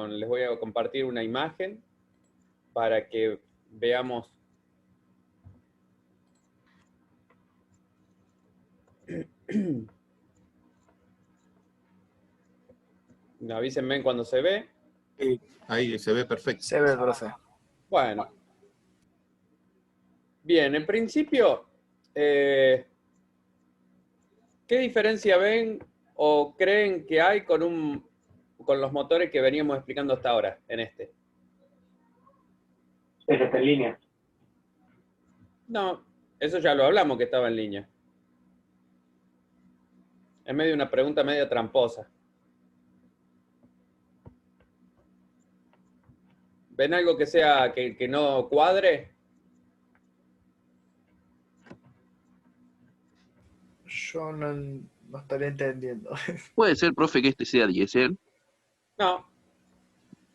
les voy a compartir una imagen para que veamos. Avísenme cuando se ve. Sí, ahí se ve perfecto. Se ve, profe. Bueno. Bien, en principio, ¿qué diferencia ven o creen que hay con los motores que veníamos explicando hasta ahora en este? Ese está en línea. No, eso ya lo hablamos que estaba en línea. Es medio una pregunta media tramposa. ¿Ven algo que sea que no cuadre? Yo no estaría entendiendo. ¿Puede ser, profe, que este sea diésel? No.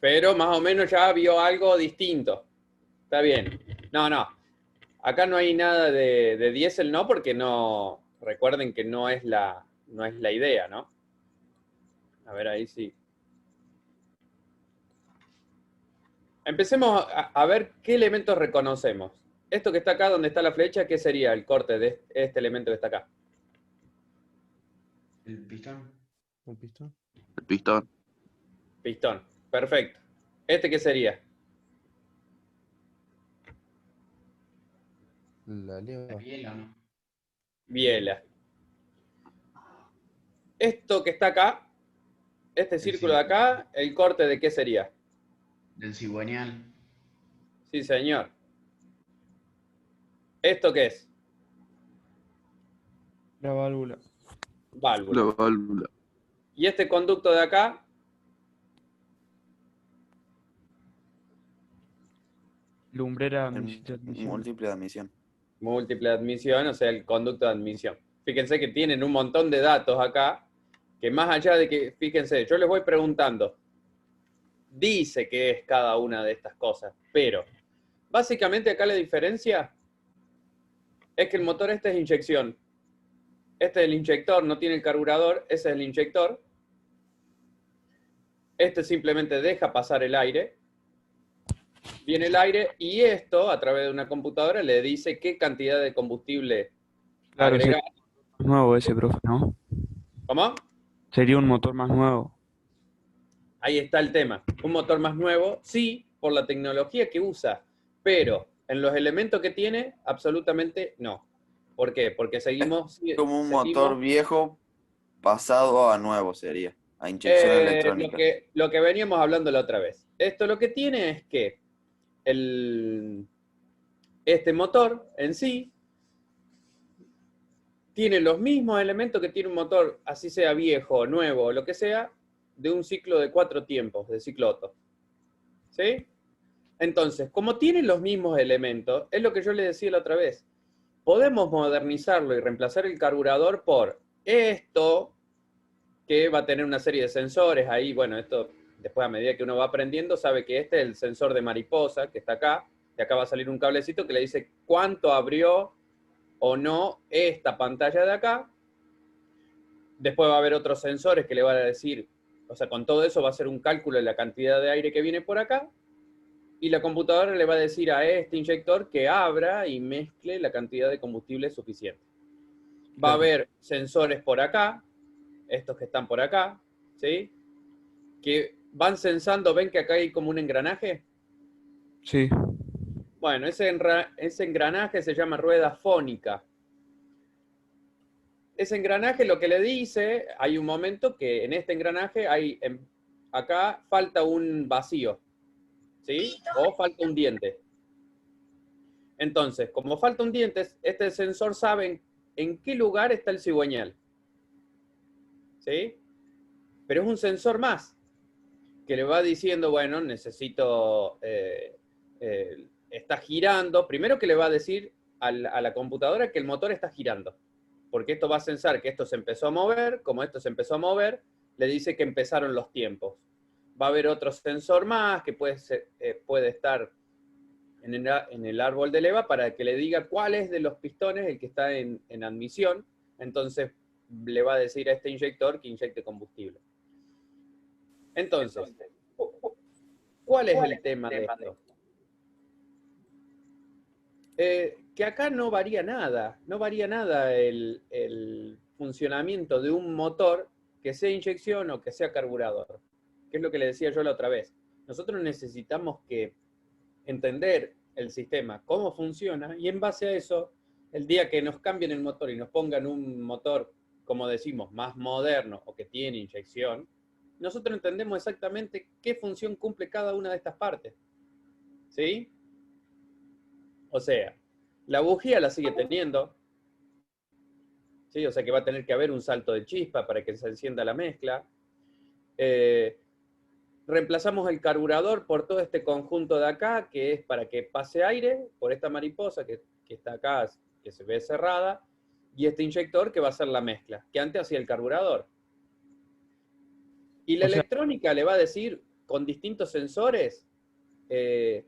Pero más o menos ya vio algo distinto. Está bien. No. Acá no hay nada de diésel, no, porque no. Recuerden que no es la idea, ¿no? A ver, ahí sí. Empecemos a ver qué elementos reconocemos. Esto que está acá, donde está la flecha, ¿qué sería el corte de este elemento que está acá? El pistón. ¿Un pistón? El pistón. Pistón. Perfecto. ¿Este qué sería? La leva. ¿La biela o no? Biela. Esto que está acá, este círculo de acá, ¿el corte de qué sería? Del cigüeñal. Sí, señor. ¿Esto qué es? La válvula. Válvula. La válvula. ¿Y este conducto de acá? Lumbrera Múltiple de admisión. Múltiple admisión, o sea, el conducto de admisión. Fíjense que tienen un montón de datos acá, que más allá de que, fíjense, yo les voy preguntando, dice que es cada una de estas cosas, pero básicamente acá la diferencia es que el motor este es inyección. Este es el inyector, no tiene el carburador, ese es el inyector. Este simplemente deja pasar el aire. Viene el aire y esto, a través de una computadora, le dice qué cantidad de combustible agregar. Más nuevo ese, profe, ¿no? ¿Cómo? Sería un motor más nuevo. Ahí está el tema. Un motor más nuevo, sí, por la tecnología que usa, pero en los elementos que tiene, absolutamente no. ¿Por qué? Porque seguimos... Como un motor viejo pasado a nuevo sería, a inyección electrónica. Lo que veníamos hablando la otra vez. Esto lo que tiene es que este motor en sí tiene los mismos elementos que tiene un motor, así sea viejo, nuevo o lo que sea, de un ciclo de 4 tiempos, de ciclo Otto. ¿Sí? Entonces, como tienen los mismos elementos, es lo que yo les decía la otra vez, podemos modernizarlo y reemplazar el carburador por esto, que va a tener una serie de sensores ahí. Bueno, esto después a medida que uno va aprendiendo, sabe que este es el sensor de mariposa, que está acá, y acá va a salir un cablecito que le dice cuánto abrió o no esta pantalla de acá. Después va a haber otros sensores que le van a decir, o sea, con todo eso va a hacer un cálculo de la cantidad de aire que viene por acá, y la computadora le va a decir a este inyector que abra y mezcle la cantidad de combustible suficiente. Va a haber sensores por acá, estos que están por acá, ¿sí? Que van sensando, ¿ven que acá hay como un engranaje? Sí. Bueno, ese engranaje se llama rueda fónica. Ese engranaje lo que le dice, hay un momento que en este engranaje hay, acá falta un vacío, ¿sí? O falta un diente. Entonces, como falta un diente, este sensor sabe en qué lugar está el cigüeñal, ¿sí? Pero es un sensor más, que le va diciendo, bueno, necesito, está girando. Primero que le va a decir a la computadora que el motor está girando, porque esto va a sensar que esto se empezó a mover. Como esto se empezó a mover, le dice que empezaron los tiempos. Va a haber otro sensor más que puede estar en el árbol de leva para que le diga cuál es de los pistones el que está en admisión. Entonces le va a decir a este inyector que inyecte combustible. Entonces, ¿cuál es el tema de esto? Que acá no varía nada el funcionamiento de un motor que sea inyección o que sea carburador, que es lo que le decía yo la otra vez. Nosotros necesitamos que entender el sistema, cómo funciona, y en base a eso, el día que nos cambien el motor y nos pongan un motor, como decimos, más moderno o que tiene inyección, nosotros entendemos exactamente qué función cumple cada una de estas partes. ¿Sí? O sea, la bujía la sigue teniendo, ¿sí? O sea que va a tener que haber un salto de chispa para que se encienda la mezcla. Reemplazamos el carburador por todo este conjunto de acá, que es para que pase aire por esta mariposa que está acá, que se ve cerrada, y este inyector que va a ser la mezcla, que antes hacía el carburador. Y la electrónica le va a decir, con distintos sensores, qué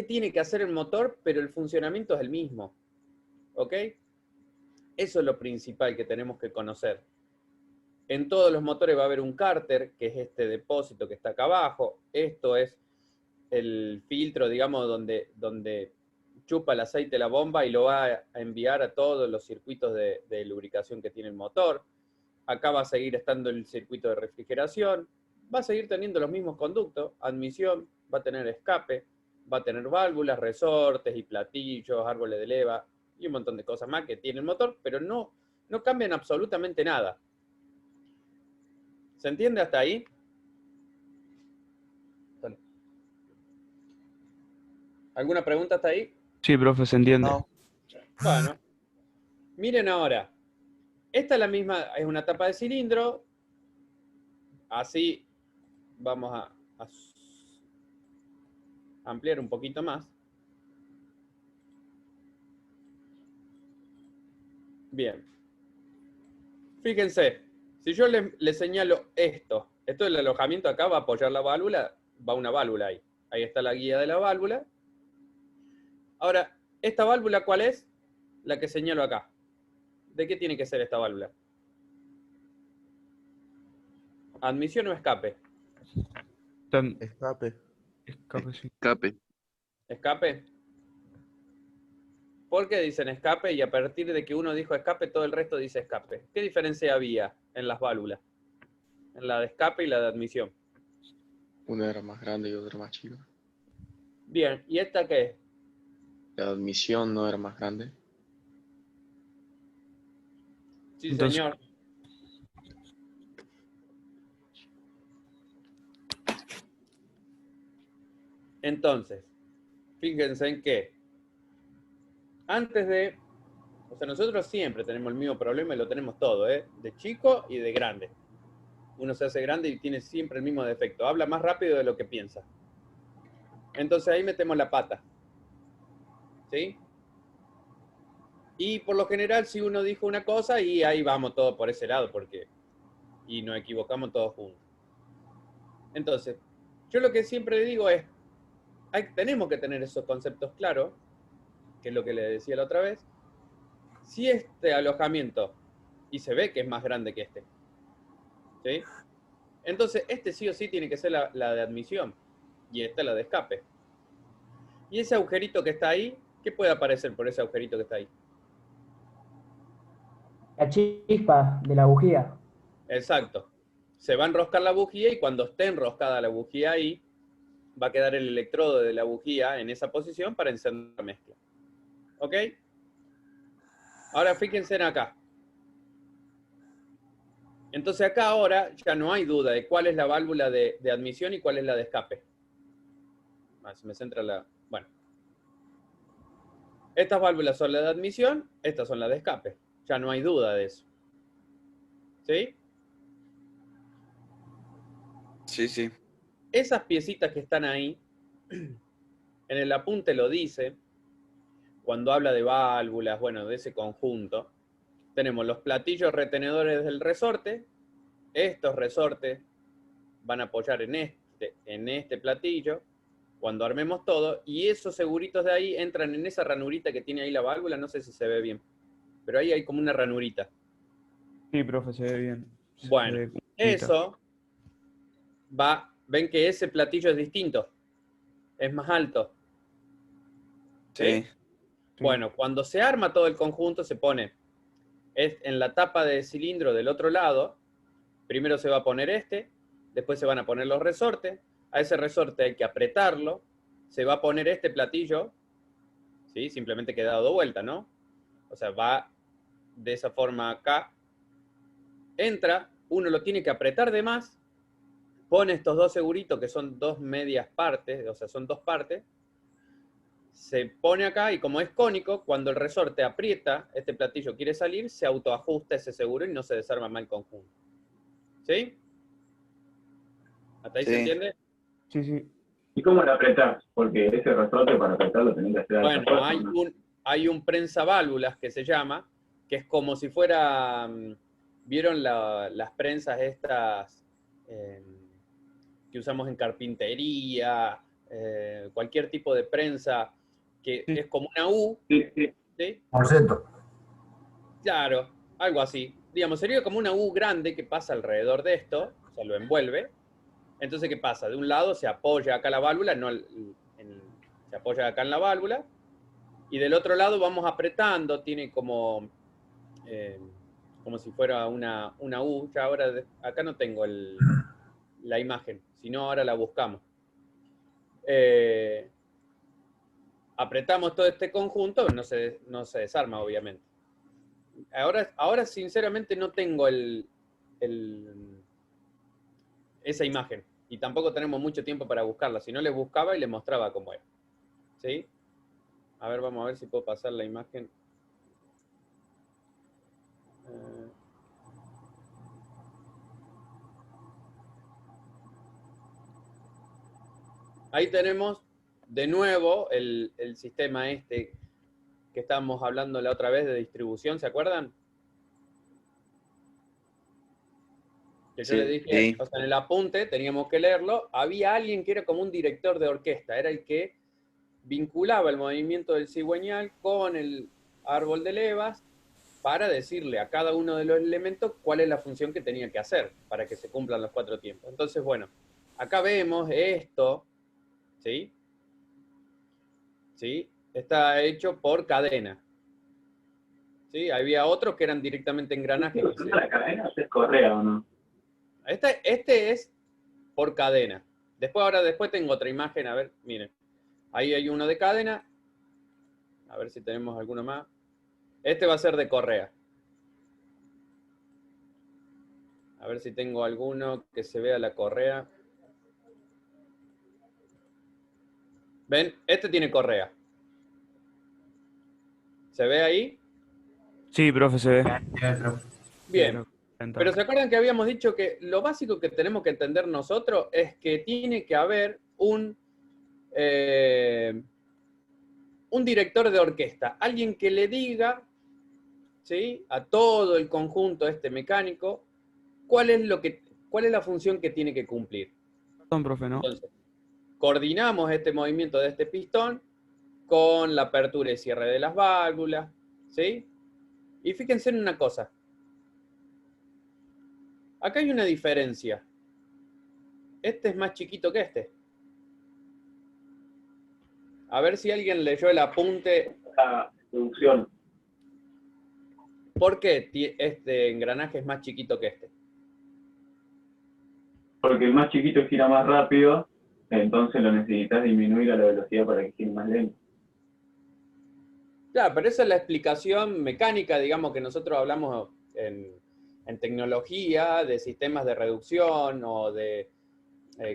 tiene que hacer el motor, pero el funcionamiento es el mismo. ¿Ok? Eso es lo principal que tenemos que conocer. En todos los motores va a haber un cárter, que es este depósito que está acá abajo. Esto es el filtro, digamos, donde chupa el aceite la bomba y lo va a enviar a todos los circuitos de lubricación que tiene el motor. Acá va a seguir estando el circuito de refrigeración. Va a seguir teniendo los mismos conductos, admisión, va a tener escape, va a tener válvulas, resortes y platillos, árboles de leva y un montón de cosas más que tiene el motor, pero no cambian absolutamente nada. ¿Se entiende hasta ahí? ¿Alguna pregunta hasta ahí? Sí, profe, se entiende. No. Bueno, miren ahora. Esta es la misma, es una tapa de cilindro. Así vamos a ampliar un poquito más. Bien. Fíjense, si yo le señalo esto es el alojamiento, acá va a apoyar la válvula, va una válvula ahí. Ahí está la guía de la válvula. Ahora, ¿esta válvula cuál es? La que señalo acá. ¿De qué tiene que ser esta válvula? ¿Admisión o escape? Escape. Escape, sí. Escape. ¿Escape? ¿Por qué dicen escape? Y a partir de que uno dijo escape, todo el resto dice escape. ¿Qué diferencia había en las válvulas? En la de escape y la de admisión. Una era más grande y otra más chica. Bien, ¿y esta qué es? La admisión no era más grande. Sí, Entonces- señor. Entonces, fíjense en que antes de... O sea, nosotros siempre tenemos el mismo problema y lo tenemos todo, ¿eh? De chico y de grande. Uno se hace grande y tiene siempre el mismo defecto. Habla más rápido de lo que piensa. Entonces ahí metemos la pata. ¿Sí? Y por lo general, si uno dijo una cosa, y ahí vamos todos por ese lado, porque... Y nos equivocamos todos juntos. Entonces, yo lo que siempre digo es, tenemos que tener esos conceptos claros, que es lo que le decía la otra vez. Si este alojamiento, y se ve que es más grande que este, ¿sí? Entonces, este sí o sí tiene que ser la de admisión, y esta la de escape. Y ese agujerito que está ahí, ¿qué puede aparecer por ese agujerito que está ahí? La chispa de la bujía. Exacto. Se va a enroscar la bujía y cuando esté enroscada la bujía ahí, va a quedar el electrodo de la bujía en esa posición para encender la mezcla. ¿Ok? Ahora fíjense en acá. Entonces acá ahora ya no hay duda de cuál es la válvula de admisión y cuál es la de escape. Se me centra la... Bueno. Estas válvulas son las de admisión, estas son las de escape. Ya no hay duda de eso. ¿Sí? Sí, sí. Esas piecitas que están ahí, en el apunte lo dice, cuando habla de válvulas, bueno, de ese conjunto, tenemos los platillos retenedores del resorte. Estos resortes van a apoyar en este platillo, cuando armemos todo, y esos seguritos de ahí entran en esa ranurita que tiene ahí la válvula, no sé si se ve bien, pero ahí hay como una ranurita. Sí, profe, se ve bien. Se Bueno, ve como bonita. eso ven que ese platillo es distinto, es más alto. Sí. Bueno, cuando se arma todo el conjunto, se pone en la tapa de cilindro del otro lado. Primero se va a poner después se van a poner los resortes. A ese resorte hay que apretarlo. Se va a poner este platillo, ¿sí? Simplemente queda dado vuelta, ¿no? O sea, va de esa forma acá. Entra, uno lo tiene que apretar de más, pone estos dos seguritos que son dos medias partes, o sea, son dos partes. Se pone acá y como es cónico, cuando el resorte aprieta, este platillo quiere salir, se autoajusta ese seguro y no se desarma más el conjunto. ¿Sí? ¿Hasta ahí se entiende? Sí, sí. ¿Y cómo lo apretás? Porque ese resorte para apretarlo tenés que hacer Bueno, alta fuerza, ¿no? hay un prensaválvulas que se llama, que es como si fuera, ¿vieron las prensas estas que usamos en carpintería? Cualquier tipo de prensa que es como una U. Sí, sí. ¿Sí? Por ciento. Claro, algo así. Digamos, sería como una U grande que pasa alrededor de esto, o sea, lo envuelve. Entonces, ¿qué pasa? De un lado se apoya acá la válvula, se apoya acá en la válvula, y del otro lado vamos apretando, tiene como si fuera una U. Ya ahora, acá no tengo la imagen, sino ahora la buscamos. Apretamos todo este conjunto, no se desarma, obviamente. Ahora sinceramente no tengo esa imagen, y tampoco tenemos mucho tiempo para buscarla, si no les buscaba y les mostraba cómo era. ¿Sí? A ver, vamos a ver si puedo pasar la imagen. Ahí tenemos de nuevo el sistema que estábamos hablando la otra vez de distribución, ¿se acuerdan? Que yo les dije, o sea, en el apunte teníamos que leerlo, había alguien que era como un director de orquesta, era el que vinculaba el movimiento del cigüeñal con el árbol de levas para decirle a cada uno de los elementos cuál es la función que tenía que hacer para que se cumplan los 4 tiempos. Entonces, bueno, acá vemos esto, ¿sí? ¿Sí? Está hecho por cadena. ¿Sí? Había otros que eran directamente engranajes. ¿La cadena es correa o no? Este es por cadena. Después tengo otra imagen, a ver, miren. Ahí hay uno de cadena. A ver si tenemos alguno más. Este va a ser de correa. A ver si tengo alguno que se vea la correa. ¿Ven? Este tiene correa. ¿Se ve ahí? Sí, profe, se ve. Bien. Pero ¿se acuerdan que habíamos dicho que lo básico que tenemos que entender nosotros es que tiene que haber un director de orquesta? Alguien que le diga, ¿sí?, a todo el conjunto mecánico cuál es la función que tiene que cumplir. Perdón, profe, ¿no? Entonces, coordinamos este movimiento de este pistón con la apertura y cierre de las válvulas, ¿sí? Y fíjense en una cosa. Acá hay una diferencia. Este es más chiquito que este. A ver si alguien leyó el apunte. La función. ¿Por qué este engranaje es más chiquito que este? Porque el más chiquito gira más rápido, entonces lo necesitas disminuir a la velocidad para que gire más lento. Claro, pero esa es la explicación mecánica, digamos, que nosotros hablamos en tecnología, de sistemas de reducción o de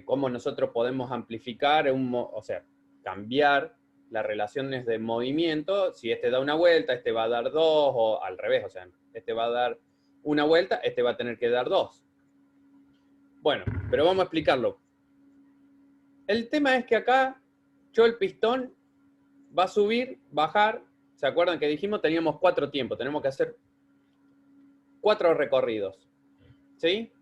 cómo nosotros podemos amplificar, o sea, cambiar las relaciones de movimiento. Si este da una vuelta, este va a dar 2, o al revés, o sea, este va a dar una vuelta, este va a tener que dar 2. Bueno, pero vamos a explicarlo. El tema es que acá, el pistón va a subir, bajar. ¿Se acuerdan que dijimos teníamos 4 tiempos? Tenemos que hacer 4 recorridos. ¿Sí?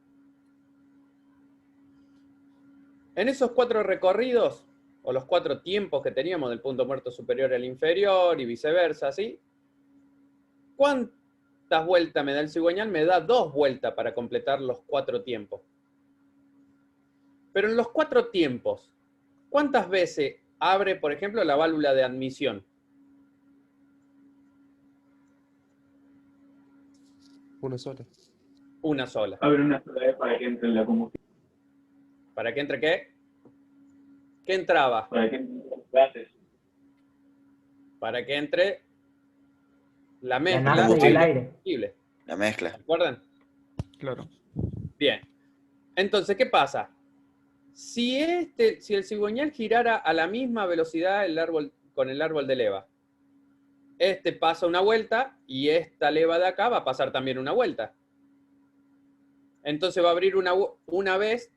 En esos 4 recorridos, o los 4 tiempos que teníamos del punto muerto superior al inferior y viceversa, ¿sí? ¿Cuántas vueltas me da el cigüeñal? Me da 2 vueltas para completar los 4 tiempos. Pero en los 4 tiempos, ¿cuántas veces abre, por ejemplo, la válvula de admisión? Una sola. Una sola. Abre una sola vez para que entre en la combustión. ¿Para que entre qué? ¿Qué entraba? Para que entre los gases. Para que entre la La mezcla nafta y de el aire. combustible. La mezcla. ¿Se acuerdan? Claro. Bien. Entonces, ¿qué pasa? Si el cigüeñal girara a la misma velocidad con el árbol de leva, este pasa una vuelta y esta leva de acá va a pasar también una vuelta. Entonces va a abrir una vez,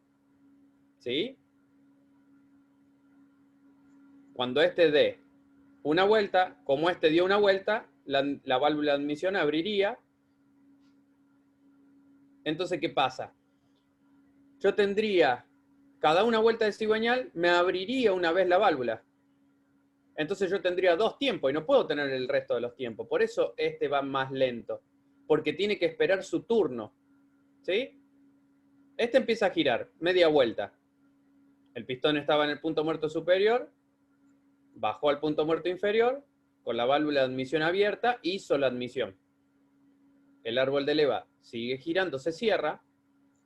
¿sí? Cuando este dé una vuelta, como este dio una vuelta, la válvula de admisión abriría. Entonces, ¿qué pasa? Yo tendría, cada una vuelta del cigüeñal me abriría una vez la válvula. Entonces yo tendría 2 tiempos y no puedo tener el resto de los tiempos. Por eso este va más lento, porque tiene que esperar su turno. ¿Sí? Este empieza a girar, media vuelta. El pistón estaba en el punto muerto superior, bajó al punto muerto inferior, con la válvula de admisión abierta, hizo la admisión. El árbol de leva sigue girando, se cierra,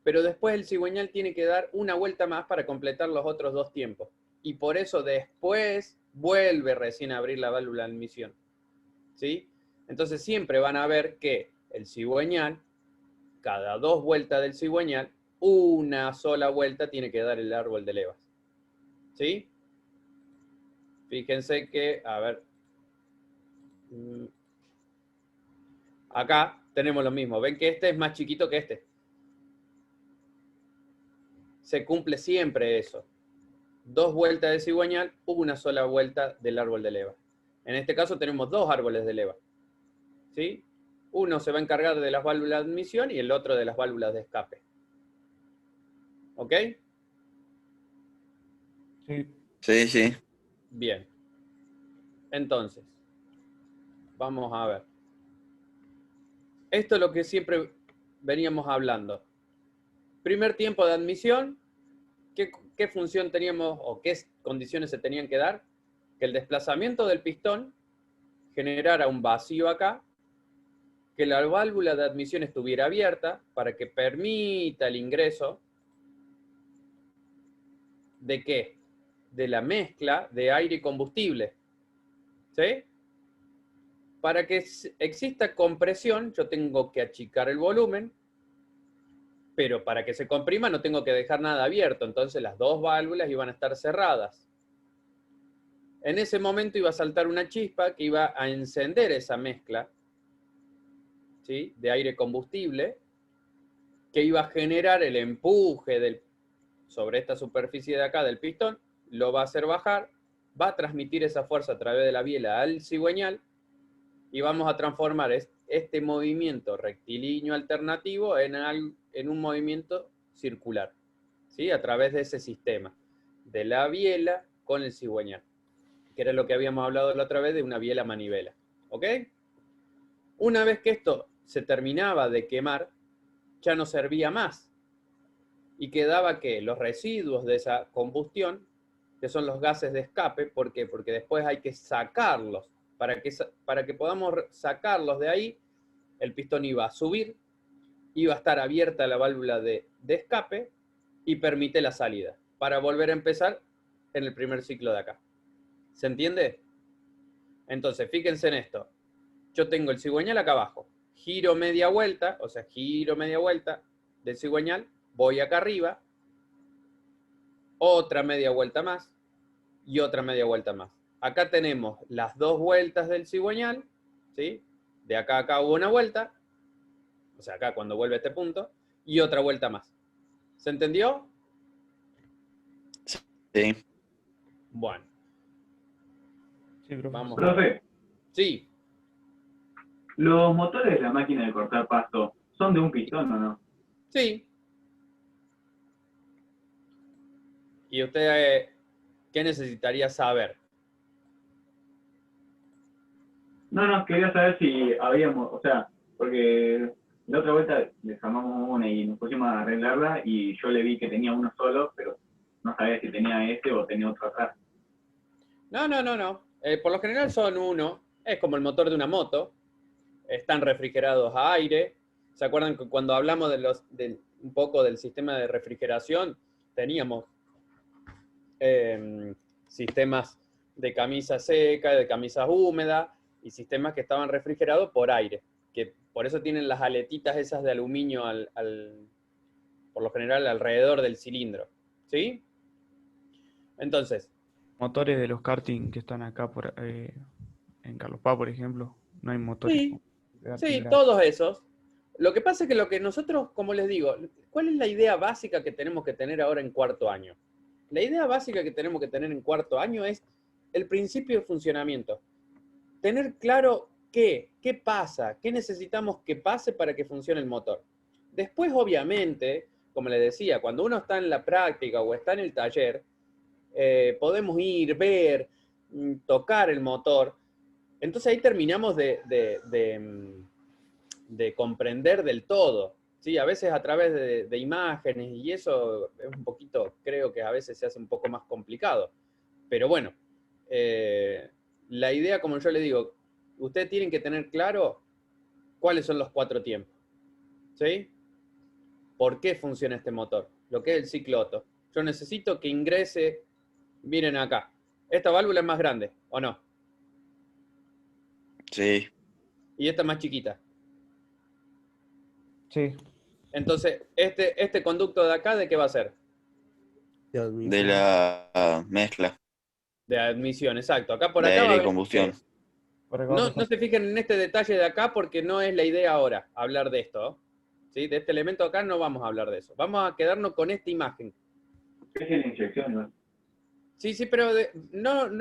pero después el cigüeñal tiene que dar una vuelta más para completar los otros 2 tiempos. Y por eso después vuelve recién a abrir la válvula de admisión. ¿Sí? Entonces siempre van a ver que el cigüeñal, cada 2 vueltas del cigüeñal, una sola vuelta tiene que dar el árbol de levas. ¿Sí? Fíjense que, a ver, acá tenemos lo mismo. Ven que este es más chiquito que este. Se cumple siempre eso. 2 vueltas de cigüeñal, una sola vuelta del árbol de leva. En este caso tenemos 2 árboles de leva. ¿Sí? Uno se va a encargar de las válvulas de admisión y el otro de las válvulas de escape. ¿Ok? Sí. Sí, sí. Bien. Entonces, vamos a ver. Esto es lo que siempre veníamos hablando. Primer tiempo de admisión, ¿qué función teníamos o qué condiciones se tenían que dar? Que el desplazamiento del pistón generara un vacío acá, que la válvula de admisión estuviera abierta para que permita el ingreso ¿de qué? De la mezcla de aire y combustible. ¿Sí? Para que exista compresión, yo tengo que achicar el volumen, pero para que se comprima no tengo que dejar nada abierto, entonces las 2 válvulas iban a estar cerradas. En ese momento iba a saltar una chispa que iba a encender esa mezcla, ¿sí? De aire-combustible, que iba a generar el empuje sobre esta superficie de acá del pistón, lo va a hacer bajar, va a transmitir esa fuerza a través de la biela al cigüeñal, y vamos a transformar este movimiento rectilíneo alternativo en un movimiento circular, ¿sí? A través de ese sistema, de la biela con el cigüeñal, que era lo que habíamos hablado la otra vez de una biela manivela. ¿Ok? Una vez que esto se terminaba de quemar, ya no servía más. Y quedaba que los residuos de esa combustión, que son los gases de escape, ¿por qué? Porque después hay que sacarlos. Para que podamos sacarlos de ahí, el pistón iba a subir, iba a estar abierta la válvula de escape y permite la salida, para volver a empezar en el primer ciclo de acá. ¿Se entiende? Entonces, fíjense en esto. Yo tengo el cigüeñal acá abajo, giro media vuelta, o sea, giro media vuelta del cigüeñal, voy acá arriba, otra media vuelta más y otra media vuelta más. Acá tenemos las 2 vueltas del cigüeñal, ¿sí? De acá a acá hubo una vuelta, o sea, acá cuando vuelve a este punto, y otra vuelta más. ¿Se entendió? Sí. Bueno. Sí, profe. Vamos. Profe, Sí. ¿los motores de la máquina de cortar pasto son de un pistón o no? Sí. ¿Y usted qué necesitaría saber? No, quería saber si habíamos, o sea, porque la otra vuelta le llamamos una y nos pusimos a arreglarla y yo le vi que tenía uno solo, pero no sabía si tenía este o tenía otro acá. No. Por lo general son uno. Es como el motor de una moto. Están refrigerados a aire. ¿Se acuerdan que cuando hablamos un poco del sistema de refrigeración, teníamos sistemas de camisa seca, de camisas húmedas, y sistemas que estaban refrigerados por aire, que por eso tienen las aletitas esas de aluminio por lo general alrededor del cilindro, ¿sí? Entonces, Motores de los karting que están acá en Carlos Paz, por ejemplo. No hay motores. sí, de karting grandes. todos esos. Lo que pasa es que lo que nosotros, como les digo, ¿cuál es la idea básica que tenemos que tener ahora en cuarto año? La idea básica que tenemos que tener en cuarto año es el principio de funcionamiento. Tener claro qué pasa, qué necesitamos que pase para que funcione el motor. Después, obviamente, como les decía, cuando uno está en la práctica o está en el taller, podemos ir, ver, tocar el motor. Entonces ahí terminamos de comprender del todo. ¿Sí? A veces a través de imágenes y eso es un poquito, creo que a veces se hace un poco más complicado. Pero bueno, la idea, como yo le digo, ustedes tienen que tener claro cuáles son los 4 tiempos. ¿Sí? ¿Por qué funciona este motor? Lo que es el ciclo Otto. Yo necesito que ingrese, miren acá, esta válvula es más grande, ¿o no? Sí. Y esta es más chiquita. Sí. Entonces, este conducto de acá, ¿de qué va a ser? De la mezcla. De admisión, exacto. Acá por De acá va a aire y haber- combustión. No se fijen en este detalle de acá porque no es la idea ahora hablar de esto. ¿Sí? De este elemento acá no vamos a hablar de eso. Vamos a quedarnos con esta imagen. ¿Qué es la inyección, no? Sí, pero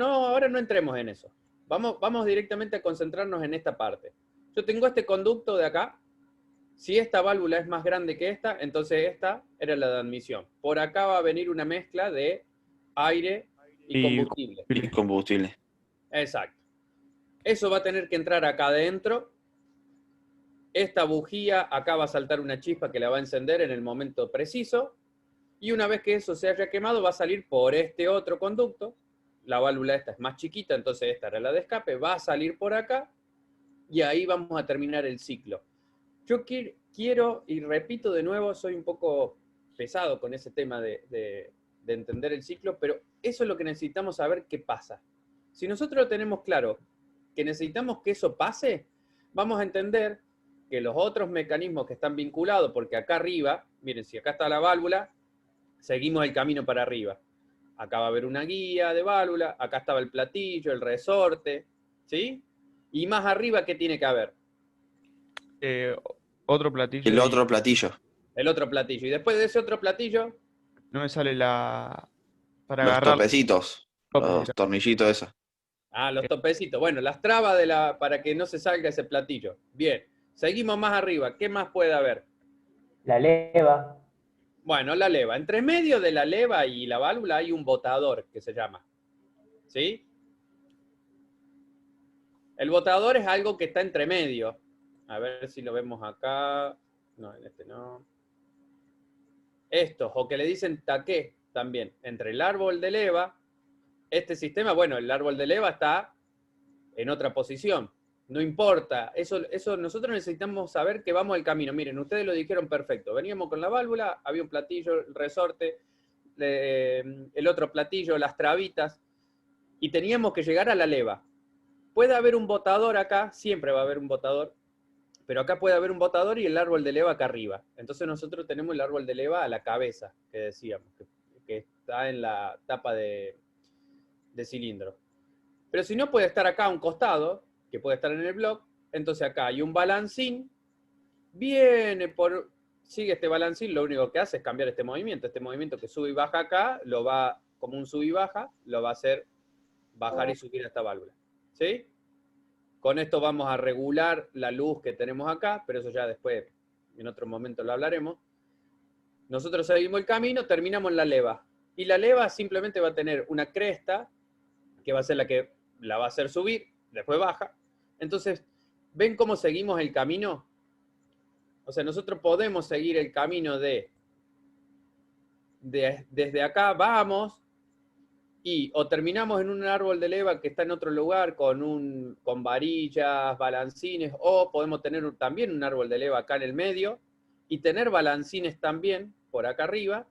ahora no entremos en eso. Vamos directamente a concentrarnos en esta parte. Yo tengo este conducto de acá. Si esta válvula es más grande que esta, entonces esta era la de admisión. Por acá va a venir una mezcla de aire y combustible. Y combustible. Exacto. Eso va a tener que entrar acá adentro. Esta bujía, acá va a saltar una chispa que la va a encender en el momento preciso. Y una vez que eso se haya quemado, va a salir por este otro conducto. La válvula esta es más chiquita, entonces esta era la de escape. Va a salir por acá y ahí vamos a terminar el ciclo. Yo quiero, y repito de nuevo, soy un poco pesado con ese tema de entender el ciclo, pero eso es lo que necesitamos saber qué pasa. Si nosotros lo tenemos claro, que necesitamos que eso pase, vamos a entender que los otros mecanismos que están vinculados, porque acá arriba, miren, si acá está la válvula, seguimos el camino para arriba. Acá va a haber una guía de válvula, acá estaba el platillo, el resorte, ¿sí? Y más arriba, ¿qué tiene que haber? Otro platillo. El otro platillo. El otro platillo. Y después de ese otro platillo, No me sale para Los agarrar. topecitos. Los tornillitos esos. los topecitos. Bueno, las trabas para que no se salga ese platillo. Bien. Seguimos más arriba. ¿Qué más puede haber? La leva. Bueno, la leva. Entre medio de la leva y la válvula hay un botador que se llama. ¿Sí? El botador es algo que está entre medio. A ver si lo vemos acá. No, en este no. Estos, o que le dicen taqué también. Entre el árbol de leva, este sistema, bueno, el árbol de leva está en otra posición. No importa. Eso nosotros necesitamos saber que vamos al camino. Miren, ustedes lo dijeron perfecto. Veníamos con la válvula, había un platillo, el resorte, el otro platillo, las trabitas, y teníamos que llegar a la leva. Puede haber un botador acá, siempre va a haber un botador, pero acá puede haber un botador y el árbol de leva acá arriba. Entonces nosotros tenemos el árbol de leva a la cabeza, que decíamos, que está en la tapa de cilindro. Pero si no, puede estar acá a un costado, que puede estar en el block. Entonces acá hay un balancín, sigue este balancín, lo único que hace es cambiar este movimiento que sube y baja acá, lo va, como un sub y baja, lo va a hacer bajar y subir a esta válvula. ¿Sí? Con esto vamos a regular la luz que tenemos acá, pero eso ya después, en otro momento lo hablaremos. Nosotros seguimos el camino, terminamos en la leva. Y la leva simplemente va a tener una cresta, que va a ser la que la va a hacer subir, después baja. Entonces, ¿ven cómo seguimos el camino? O sea, nosotros podemos seguir el camino de desde acá vamos y o terminamos en un árbol de leva que está en otro lugar con varillas, balancines, o podemos tener también un árbol de leva acá en el medio y tener balancines también por acá arriba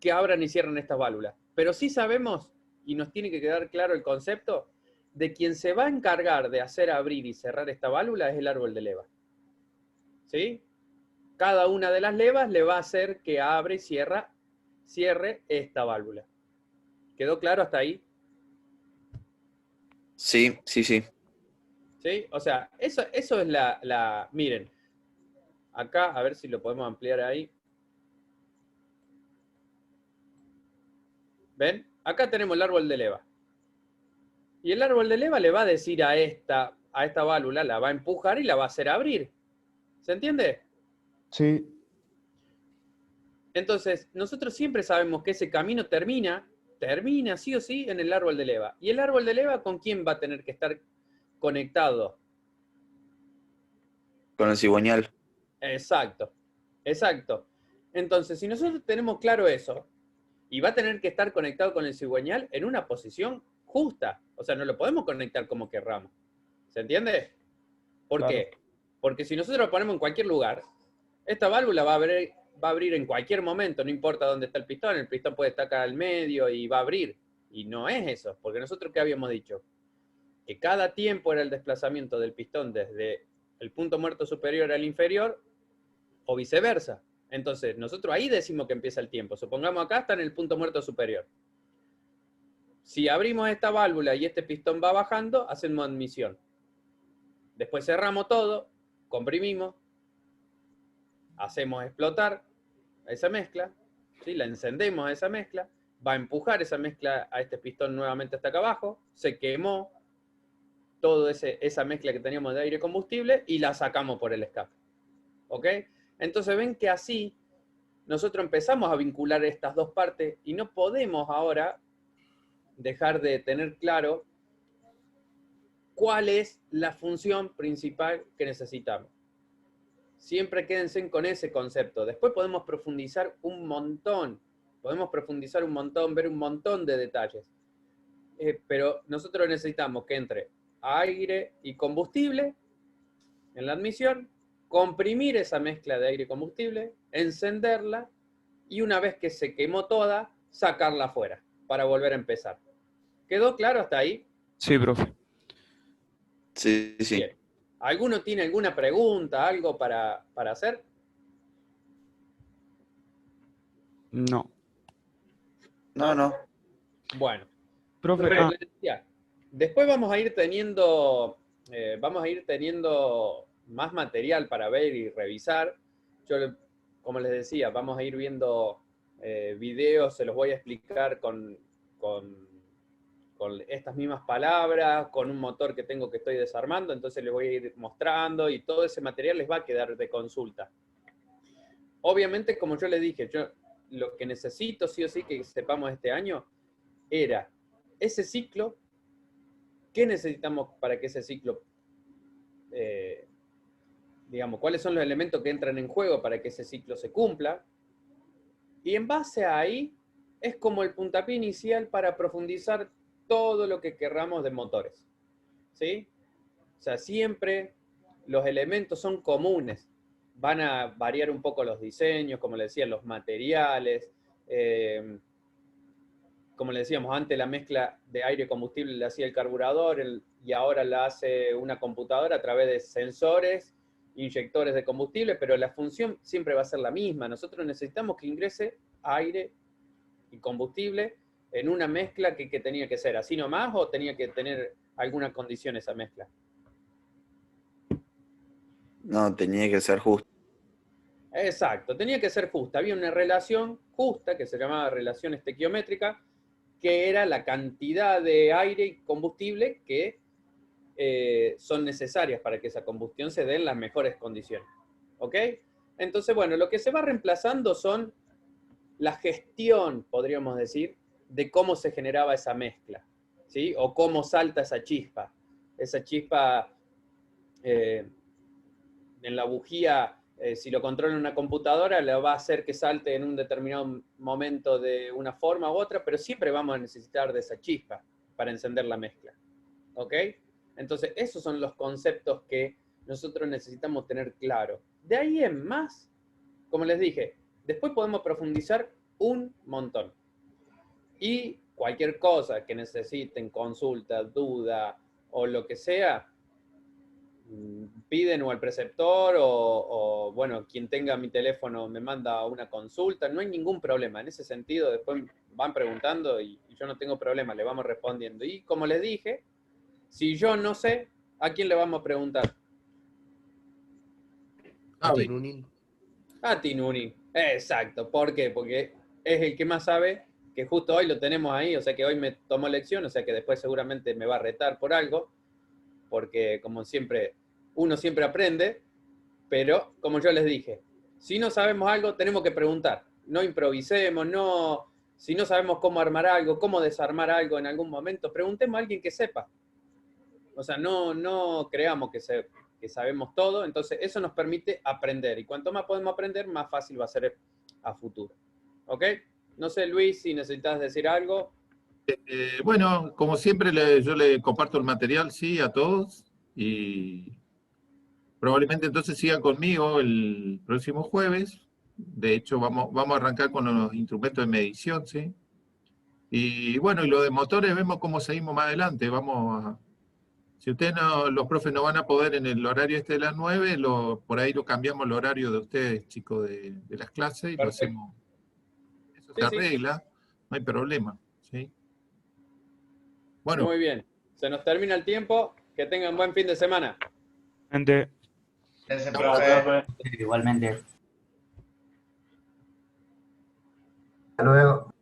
que abran y cierran estas válvulas. Pero sí sabemos, y nos tiene que quedar claro el concepto, de quien se va a encargar de hacer abrir y cerrar esta válvula es el árbol de leva. ¿Sí? Cada una de las levas le va a hacer que abre y cierre esta válvula. ¿Quedó claro hasta ahí? Sí, sí, sí. ¿Sí? O sea, eso es miren, acá, a ver si lo podemos ampliar ahí. ¿Ven? Acá tenemos el árbol de leva. Y el árbol de leva le va a decir a esta válvula, la va a empujar y la va a hacer abrir. ¿Se entiende? Sí, Entonces, nosotros siempre sabemos que ese camino termina sí o sí en el árbol de leva. ¿Y el árbol de leva con quién va a tener que estar conectado? Con el cigüeñal. Exacto, exacto. Entonces, si nosotros tenemos claro eso, y va a tener que estar conectado con el cigüeñal en una posición justa. O sea, no lo podemos conectar como querramos. ¿Se entiende? ¿Por Claro. qué? Porque si nosotros lo ponemos en cualquier lugar, esta válvula va a abrir en cualquier momento, no importa dónde está el pistón puede estar acá al medio y va a abrir. Y no es eso, porque nosotros, ¿qué habíamos dicho? Que cada tiempo era el desplazamiento del pistón desde el punto muerto superior al inferior, o viceversa. Entonces, nosotros ahí decimos que empieza el tiempo. Supongamos acá está en el punto muerto superior. Si abrimos esta válvula y este pistón va bajando, hacemos admisión. Después cerramos todo, comprimimos, hacemos explotar esa mezcla, ¿sí? La encendemos a esa mezcla, va a empujar esa mezcla a este pistón nuevamente hasta acá abajo, se quemó toda esa mezcla que teníamos de aire y combustible y la sacamos por el escape. ¿Ok? Entonces ven que así nosotros empezamos a vincular estas dos partes y no podemos ahora dejar de tener claro cuál es la función principal que necesitamos. Siempre quédense con ese concepto. Después podemos profundizar un montón, ver un montón de detalles. Pero nosotros necesitamos que entre aire y combustible en la admisión, comprimir esa mezcla de aire y combustible, encenderla y una vez que se quemó toda, sacarla afuera para volver a empezar. ¿Quedó claro hasta ahí? sí, profe. Sí, sí. Bien. ¿Alguno tiene alguna pregunta, algo para hacer? No. No. Bueno. Profe, Como les decía, después vamos a ir teniendo más material para ver y revisar. Yo, como les decía, vamos a ir viendo videos, se los voy a explicar con estas mismas palabras, con un motor que tengo que estoy desarmando, entonces les voy a ir mostrando y todo ese material les va a quedar de consulta. Obviamente, como yo les dije, yo lo que necesito sí o sí que sepamos este año era ese ciclo. ¿Qué necesitamos para que ese ciclo, digamos, cuáles son los elementos que entran en juego para que ese ciclo se cumpla? Y en base a ahí, es como el puntapié inicial para profundizar todo lo que querramos de motores. ¿Sí? O sea, siempre los elementos son comunes. Van a variar un poco los diseños, como les decía, los materiales. Como le decíamos antes, la mezcla de aire y combustible la hacía el carburador y ahora la hace una computadora a través de sensores, inyectores de combustible, pero la función siempre va a ser la misma. Nosotros necesitamos que ingrese aire y combustible en una mezcla que tenía que ser así nomás o tenía que tener alguna condición esa mezcla. No, tenía que ser justo. Exacto, tenía que ser justa. Había una relación justa que se llamaba relación estequiométrica, que era la cantidad de aire y combustible que son necesarias para que esa combustión se dé en las mejores condiciones. ¿Ok? Entonces, bueno, lo que se va reemplazando son la gestión, podríamos decir, de cómo se generaba esa mezcla, ¿sí? O cómo salta esa chispa. Esa chispa en la bujía Si lo controla una computadora, le va a hacer que salte en un determinado momento de una forma u otra, pero siempre vamos a necesitar de esa chispa para encender la mezcla. ¿Ok? Entonces, esos son los conceptos que nosotros necesitamos tener claro. De ahí en más, como les dije, después podemos profundizar un montón. Y cualquier cosa que necesiten, consulta, duda o lo que sea, piden o al preceptor o bueno, quien tenga mi teléfono me manda una consulta, no hay ningún problema. En ese sentido, después van preguntando y yo no tengo problema, le vamos respondiendo. Y como les dije, si yo no sé, ¿a quién le vamos a preguntar? A Tinunin. A Tinunin, exacto. ¿Por qué? Porque es el que más sabe, que justo hoy lo tenemos ahí, o sea que hoy me tomó lección, o sea que después seguramente me va a retar por algo, porque como siempre, uno siempre aprende, pero como yo les dije, si no sabemos algo, tenemos que preguntar. No improvisemos, no, si no sabemos cómo armar algo, cómo desarmar algo en algún momento, preguntemos a alguien que sepa. O sea, no creamos que sabemos todo, entonces eso nos permite aprender. Y cuanto más podemos aprender, más fácil va a ser a futuro. ¿Ok? No sé, Luis, si necesitas decir algo. Bueno, como siempre, yo le comparto el material, sí, a todos. Y probablemente entonces sigan conmigo el próximo jueves. De hecho, vamos a arrancar con los instrumentos de medición, ¿sí? Y bueno, y lo de motores vemos cómo seguimos más adelante. Si ustedes los profes no van a poder en el horario este de las 9, por ahí lo cambiamos el horario de ustedes, chicos, de las clases, y lo hacemos. Eso se arregla, no hay problema, ¿sí? Bueno. Muy bien. Se nos termina el tiempo. Que tengan buen fin de semana. Gente. Gracias, profe. Igualmente. Hasta luego.